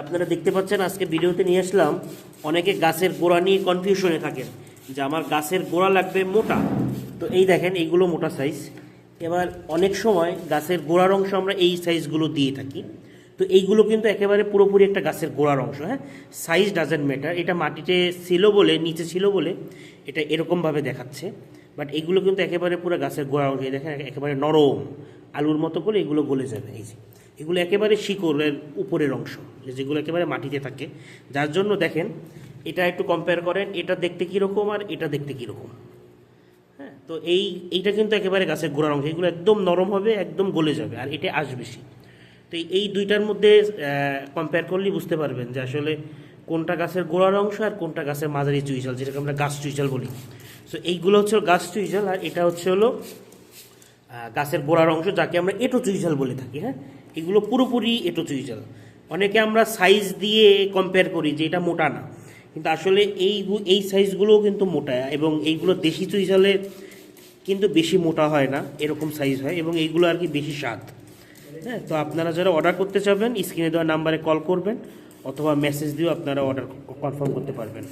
আপনারা দেখতে পাচ্ছেন আজকে ভিডিওতে নিয়ে আসলাম, অনেকে গাছের গোড়া নিয়ে কনফিউশনে থাকেন যে আমার গাছের গোড়া লাগবে মোটা। তো এই দেখেন এইগুলো মোটা সাইজ। এবার অনেক সময় গাছের গোড়ার অংশ আমরা এই সাইজগুলো দিয়ে থাকি। তো এইগুলো কিন্তু একেবারে পুরোপুরি একটা গাছের গোড়ার অংশ। হ্যাঁ, সাইজ ডাজেন্ট ম্যাটার। এটা মাটিতে ছিল বলে, নিচে ছিল বলে এটা এরকমভাবে দেখাচ্ছে, বাট এগুলো কিন্তু একেবারে পুরো গাছের গোড়ার অংশ। দেখেন একেবারে নরম, আলুর মতো করে এগুলো গলে যাবে। এই যে এগুলো একেবারে শিকড়ের উপরের অংশ, যেগুলো একেবারে মাটিতে থাকে। যার জন্য দেখেন এটা একটু কম্পেয়ার করেন, এটা দেখতে কীরকম আর এটা দেখতে কীরকম। হ্যাঁ, তো এইটা কিন্তু একেবারে গাছের গোড়ার অংশ, এগুলো একদম নরম হবে, একদম গলে যাবে, আর এটা আঁশ বেশি। তো এই দুইটার মধ্যে কম্পেয়ার করলেই বুঝতে পারবেন যে আসলে কোনটা গাছের গোড়ার অংশ আর কোনটা গাছের মাঝারি চুইঝাল, যেটাকে আমরা গাছ চুইঝাল বলি। সো এইগুলো হচ্ছে গাছ চুইঝাল, আর এটা হচ্ছে হলো গাছের গোড়ার অংশ, যাকে আমরা এঁটো চুইঝাল বলে থাকি। হ্যাঁ, এগুলো পুরোপুরি এঁটো চুইঝাল। অনেকে আমরা সাইজ দিয়ে কম্পেয়ার করি যে এটা মোটা না, কিন্তু আসলে এই সাইজগুলোও কিন্তু মোটা, এবং এইগুলো দেশি চুইঝালে কিন্তু বেশি মোটা হয় না, এরকম সাইজ হয়, এবং এইগুলো আর কি বেশি স্বাদ। হ্যাঁ, তো আপনারা যারা অর্ডার করতে চাবেন স্ক্রিনে দেওয়া নাম্বারে কল করবেন, অথবা মেসেজ দিয়েও আপনারা অর্ডার কনফার্ম করতে পারবেন।